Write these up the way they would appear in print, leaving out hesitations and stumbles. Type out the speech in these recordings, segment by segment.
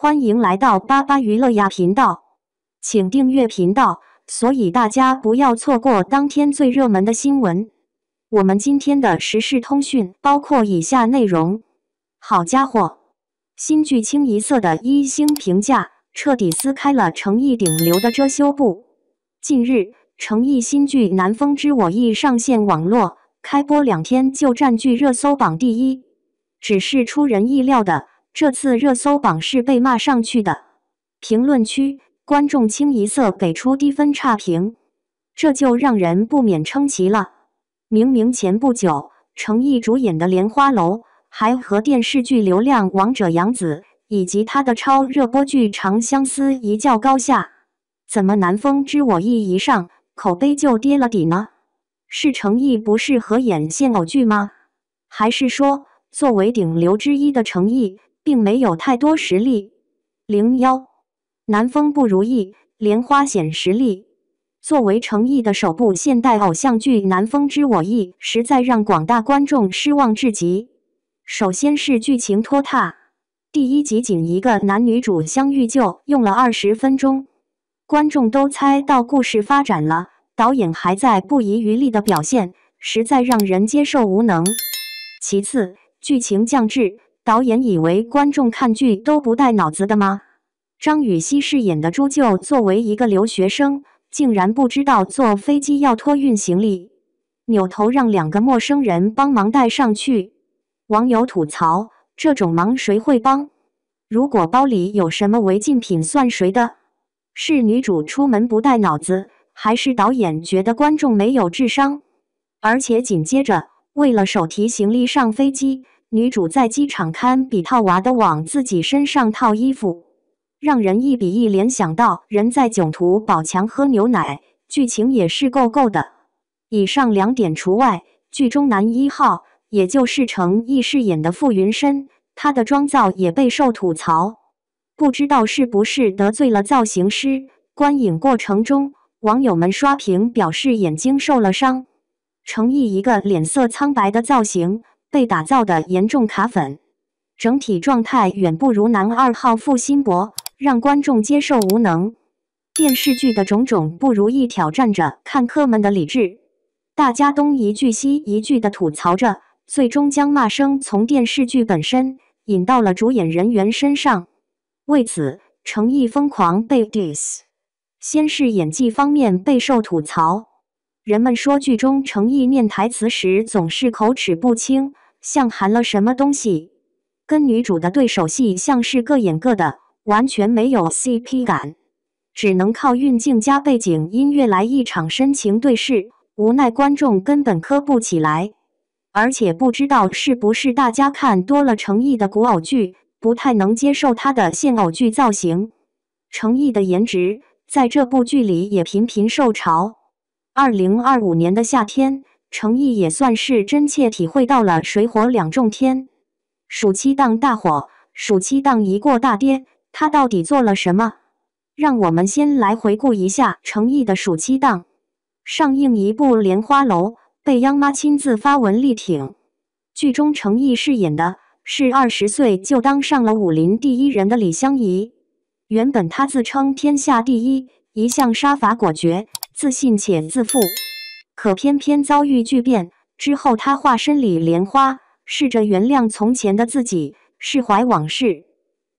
欢迎来到巴巴娱乐呀频道，请订阅频道，所以大家不要错过当天最热门的新闻。我们今天的时事通讯包括以下内容：好家伙，新剧清一色的1星评价，彻底撕开了诚意顶流的遮羞布。近日，诚意新剧《南风知我意》上线网络，开播2天就占据热搜榜第1。只是出人意料的，这次热搜榜是被骂上去的。评论区观众清一色给出低分差评，这就让人不免称奇了。明明前不久，诚意主演的《莲花楼》还和电视剧流量王者杨紫以及他的超热播剧《长相思》一较高下，怎么《南风知我意》一上，口碑就跌了底呢？是诚意不适合演现偶剧吗？还是说，作为顶流之一的诚意，并没有太多实力？01南风不如意，莲花显实力。作为诚意的首部现代偶像剧《南风知我意》，实在让广大观众失望至极。首先是剧情拖沓，第1集仅一个男女主相遇就用了20分钟，观众都猜到故事发展了，导演还在不遗余力的表现，实在让人接受无能。其次，剧情降智，导演以为观众看剧都不带脑子的吗？张雨绮饰演的朱舅作为一个留学生，竟然不知道坐飞机要托运行李，扭头让2个陌生人帮忙带上去。网友吐槽，这种忙谁会帮？如果包里有什么违禁品算谁的？是女主出门不带脑子，还是导演觉得观众没有智商？而且紧接着，为了手提行李上飞机，女主在机场堪比套娃的往自己身上套衣服，让人一比一联想到人在囧途宝强喝牛奶，剧情也是够够的。以上2点除外，剧中男1号，也就是诚意饰演的傅云深，他的妆造也备受吐槽，不知道是不是得罪了造型师。观影过程中，网友们刷屏表示眼睛受了伤。诚意一个脸色苍白的造型，被打造的严重卡粉，整体状态远不如男2号傅辛博，让观众接受无能。电视剧的种种不如意挑战着看客们的理智，大家东一句西一句的吐槽着，最终将骂声从电视剧本身引到了主演人员身上。为此，诚意疯狂被 diss。先是演技方面备受吐槽，人们说剧中诚意念台词时总是口齿不清，像含了什么东西，跟女主的对手戏像是各演各的，完全没有 CP 感，只能靠运镜加背景音乐来一场深情对视，无奈观众根本磕不起来。而且不知道是不是大家看多了诚意的古偶剧，不太能接受他的现偶剧造型。诚意的颜值在这部剧里也频频受嘲。2025年的夏天，诚意也算是真切体会到了水火两重天。暑期档大火，暑期档一过大跌，他到底做了什么？让我们先来回顾一下诚意的暑期档。上映一部《莲花楼》，被央妈亲自发文力挺。剧中诚意饰演的是20岁就当上了武林第1人的李香怡。原本她自称天下第一，一向杀伐果决，自信且自负，可偏偏遭遇巨变之后，她化身李莲花，试着原谅从前的自己，释怀往事，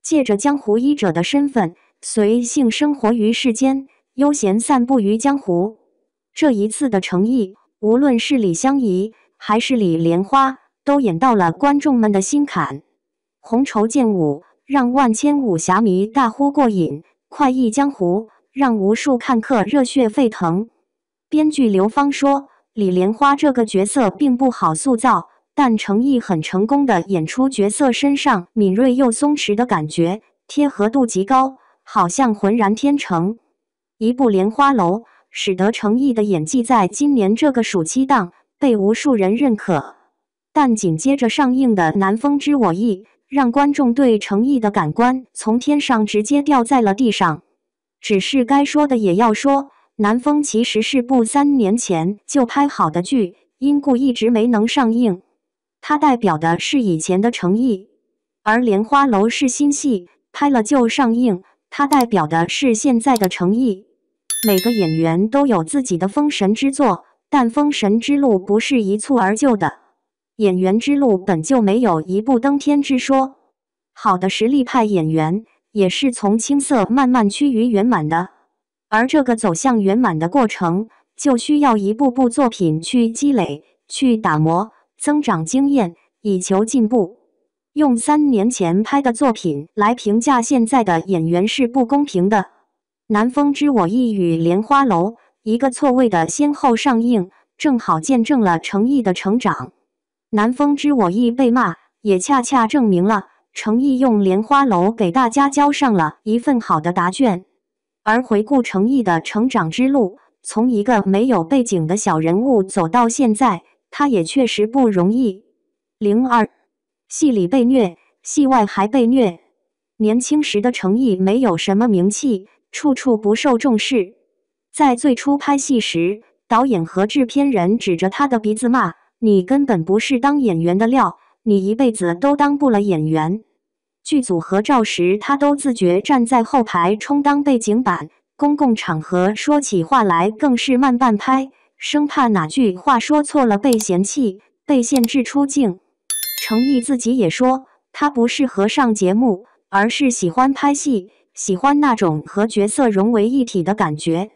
借着江湖医者的身份，随性生活于世间，悠闲散步于江湖。这一次的诚意，无论是李香怡还是李莲花，都演到了观众们的心坎。红绸剑舞让万千武侠迷大呼过瘾，快意江湖让无数看客热血沸腾。编剧刘芳说，李莲花这个角色并不好塑造，但诚意很成功地演出角色身上敏锐又松弛的感觉，贴合度极高，好像浑然天成。一部《莲花楼》使得诚意的演技在今年这个暑期档被无数人认可，但紧接着上映的《南风知我意》让观众对诚意的感官从天上直接掉在了地上。只是该说的也要说，南风其实是部3年前就拍好的剧，因故一直没能上映。它代表的是以前的诚意，而莲花楼是新戏，拍了就上映，它代表的是现在的诚意。每个演员都有自己的封神之作，但封神之路不是一蹴而就的，演员之路本就没有一步登天之说。好的实力派演员也是从青涩慢慢趋于圆满的，而这个走向圆满的过程，就需要一部部作品去积累、去打磨、增长经验，以求进步。用3年前拍的作品来评价现在的演员是不公平的。南风知我意与莲花楼一个错位的先后上映，正好见证了诚意的成长。南风知我意被骂，也恰恰证明了诚意用莲花楼给大家交上了一份好的答卷。而回顾诚意的成长之路，从一个没有背景的小人物走到现在，他也确实不容易。02，戏里被虐，戏外还被虐。年轻时的诚意没有什么名气，处处不受重视。在最初拍戏时，导演和制片人指着他的鼻子骂：“你根本不是当演员的料，你一辈子都当不了演员。”剧组合照时，他都自觉站在后排充当背景板，公共场合说起话来更是慢半拍，生怕哪句话说错了被嫌弃、被限制出镜。诚意自己也说，他不适合上节目，而是喜欢拍戏，喜欢那种和角色融为一体的感觉。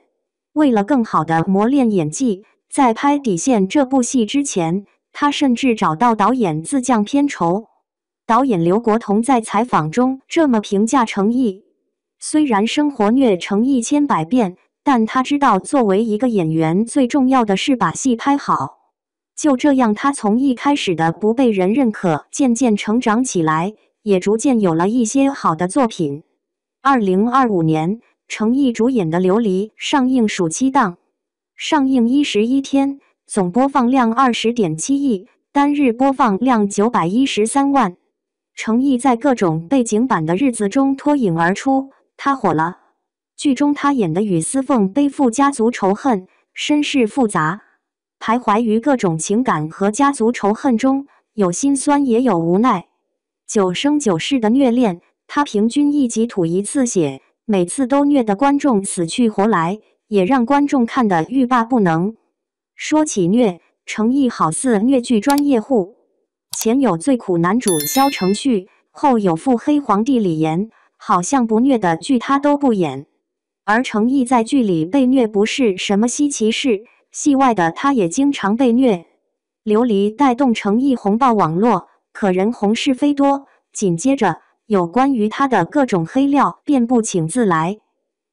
为了更好地磨练演技，在拍《底线》这部戏之前，他甚至找到导演自降片酬。导演刘国同在采访中这么评价诚意：虽然生活虐诚意千百遍，但他知道作为一个演员，最重要的是把戏拍好。就这样，他从一开始的不被人认可，渐渐成长起来，也逐渐有了一些好的作品。2025年，诚意主演的《琉璃》上映暑期档，上映11天，总播放量20.7亿，单日播放量913万。诚意在各种背景板的日子中脱颖而出，他火了。剧中他演的与司凤背负家族仇恨，身世复杂，徘徊于各种情感和家族仇恨中，有心酸也有无奈。9生9世的虐恋，他平均1集吐一次血，每次都虐得观众死去活来，也让观众看得欲罢不能。说起虐，诚意好似虐剧专业户，前有最苦男主萧承旭，后有腹黑皇帝李岩，好像不虐的剧他都不演。而诚意在剧里被虐不是什么稀奇事，戏外的他也经常被虐。琉璃带动诚意红爆网络，可人红是非多，紧接着有关于他的各种黑料遍布请自来。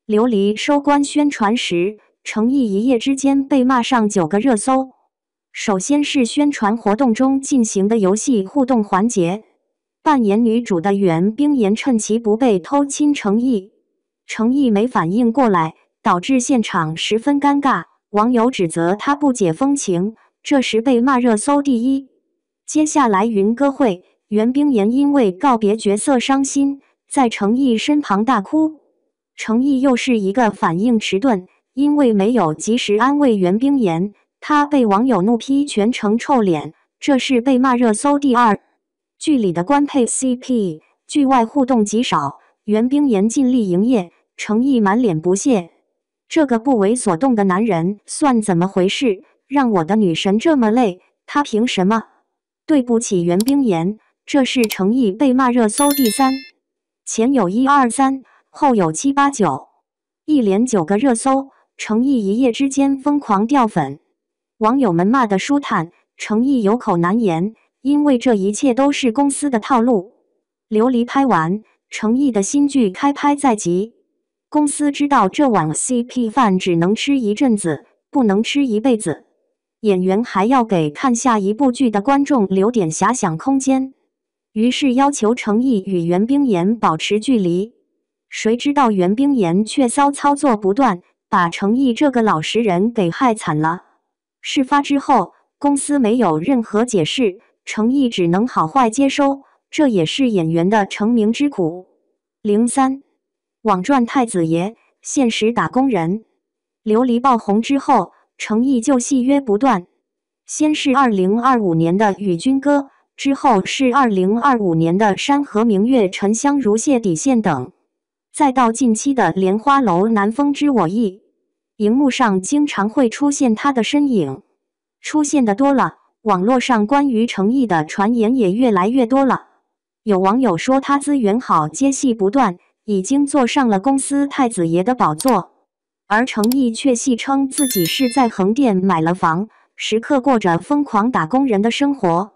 琉璃收官宣传时，诚意一夜之间被骂上9个热搜。首先是宣传活动中进行的游戏互动环节，扮演女主的袁冰妍趁其不备偷亲诚意，诚意没反应过来，导致现场十分尴尬，网友指责他不解风情，这时被骂热搜第一。接下来云歌会，袁冰妍因为告别角色伤心，在诚意身旁大哭，诚意又是一个反应迟钝，因为没有及时安慰袁冰妍，他被网友怒批全程臭脸，这是被骂热搜第二。剧里的官配 CP， 剧外互动极少，袁冰妍尽力营业，诚意满脸不屑。这个不为所动的男人算怎么回事？让我的女神这么累，他凭什么？对不起袁冰妍，这是诚意被骂热搜第三。前有1、2、3，后有7、8、9，一连9个热搜，诚意一夜之间疯狂掉粉。网友们骂得舒坦，诚意有口难言，因为这一切都是公司的套路。琉璃拍完，诚意的新剧开拍在即，公司知道这碗 CP 饭只能吃一阵子，不能吃一辈子，演员还要给看下一部剧的观众留点遐想空间，于是要求诚意与袁冰妍保持距离。谁知道袁冰妍却骚操作不断，把诚意这个老实人给害惨了。事发之后，公司没有任何解释，诚意只能好坏接收，这也是演员的成名之苦。03，网赚太子爷，现实打工人。琉璃爆红之后，诚意就戏约不断。先是2025年的《与君歌》，之后是2025年的《山河明月》《沉香如屑》底线等，再到近期的《莲花楼》《南风知我意》，荧幕上经常会出现他的身影，出现的多了，网络上关于程毅的传言也越来越多了。有网友说他资源好，接戏不断，已经坐上了公司太子爷的宝座，而程毅却戏称自己是在横店买了房，时刻过着疯狂打工人的生活。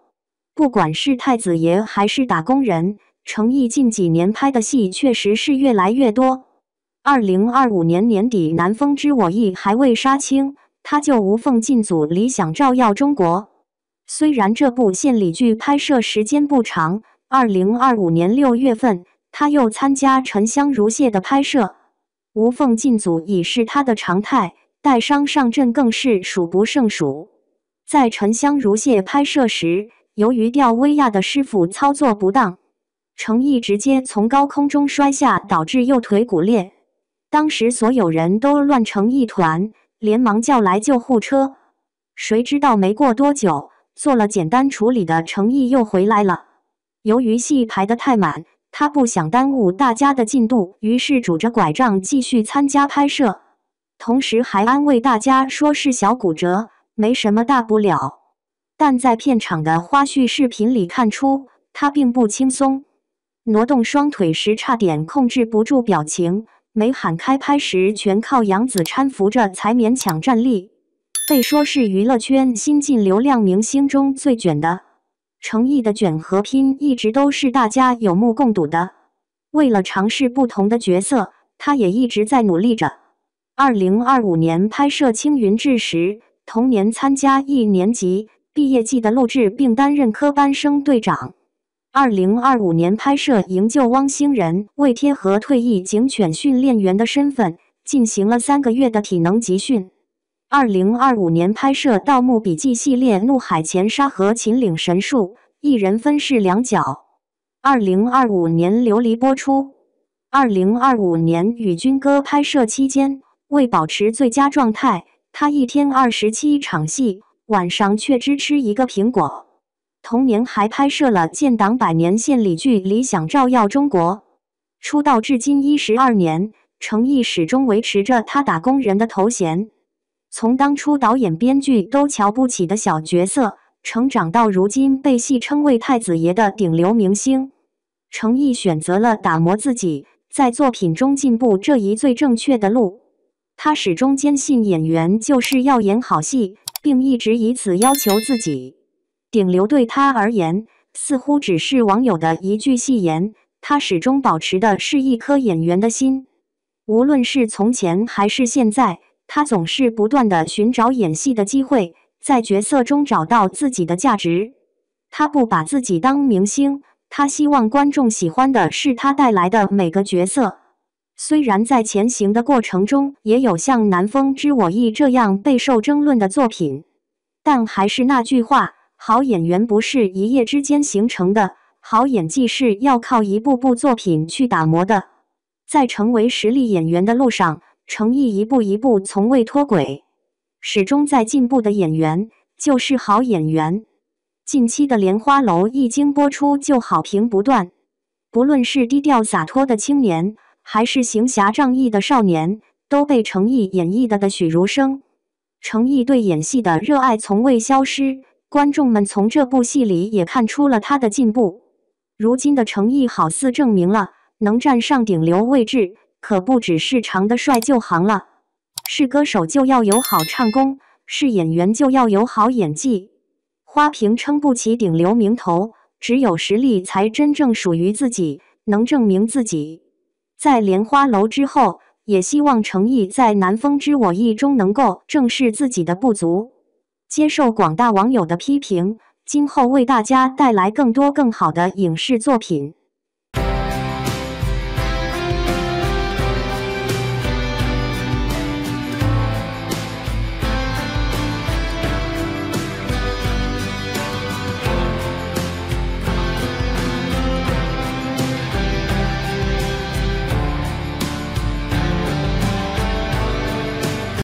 不管是太子爷还是打工人，程毅近几年拍的戏确实是越来越多。2025年年底，《南风知我意》还未杀青，他就无缝进组《理想照耀中国》。虽然这部献礼剧拍摄时间不长，2025年6月份，他又参加《沉香如屑》的拍摄，无缝进组已是他的常态，带伤上阵更是数不胜数。在《沉香如屑》拍摄时，由于吊威亚的师傅操作不当，程毅直接从高空中摔下，导致右腿骨裂。当时所有人都乱成一团，连忙叫来救护车。谁知道没过多久，做了简单处理的程毅又回来了。由于戏排得太满，他不想耽误大家的进度，于是拄着拐杖继续参加拍摄，同时还安慰大家说是小骨折，没什么大不了。但在片场的花絮视频里看出，他并不轻松。挪动双腿时差点控制不住表情，没喊开拍时全靠杨紫搀扶着才勉强站立。被说是娱乐圈新晋流量明星中最卷的，程毅的卷和拼一直都是大家有目共睹的。为了尝试不同的角色，他也一直在努力着。2025年拍摄《青云志》时，同年参加1年级毕业季的录制，并担任科班生队长。2025年拍摄《营救汪星人》，为贴合退役警犬训练员的身份，进行了3个月的体能集训。2025年拍摄《盗墓笔记》系列《怒海潜沙》和《秦岭神树》，一人分饰2角。2025年琉璃播出。2025年与军歌拍摄期间，为保持最佳状态，他一天27场戏，晚上却只吃1个苹果。同年还拍摄了建党100年献礼剧《理想照耀中国》。出道至今12年，程毅始终维持着他打工人的头衔。从当初导演编剧都瞧不起的小角色，成长到如今被戏称为太子爷的顶流明星，程毅选择了打磨自己，在作品中进步这一最正确的路。他始终坚信演员就是要演好戏，并一直以此要求自己。顶流对他而言，似乎只是网友的一句戏言，他始终保持的是一颗演员的心。无论是从前还是现在，他总是不断地寻找演戏的机会，在角色中找到自己的价值。他不把自己当明星，他希望观众喜欢的是他带来的每个角色。虽然在前行的过程中，也有像《南风知我意》这样备受争论的作品，但还是那句话，好演员不是一夜之间形成的，好演技是要靠一部部作品去打磨的。在成为实力演员的路上，程毅一步一步从未脱轨，始终在进步的演员就是好演员。近期的《莲花楼》一经播出就好评不断，不论是低调洒脱的青年，还是行侠仗义的少年，都被程毅演绎的栩如生。程毅对演戏的热爱从未消失，观众们从这部戏里也看出了他的进步。如今的程毅好似证明了，能站上顶流位置，可不只是长得帅就行了。是歌手就要有好唱功，是演员就要有好演技。花瓶撑不起顶流名头，只有实力才真正属于自己，能证明自己。在《莲花楼》之后，也希望程毅在《南风知我意》中能够正视自己的不足，接受广大网友的批评，今后为大家带来更多更好的影视作品。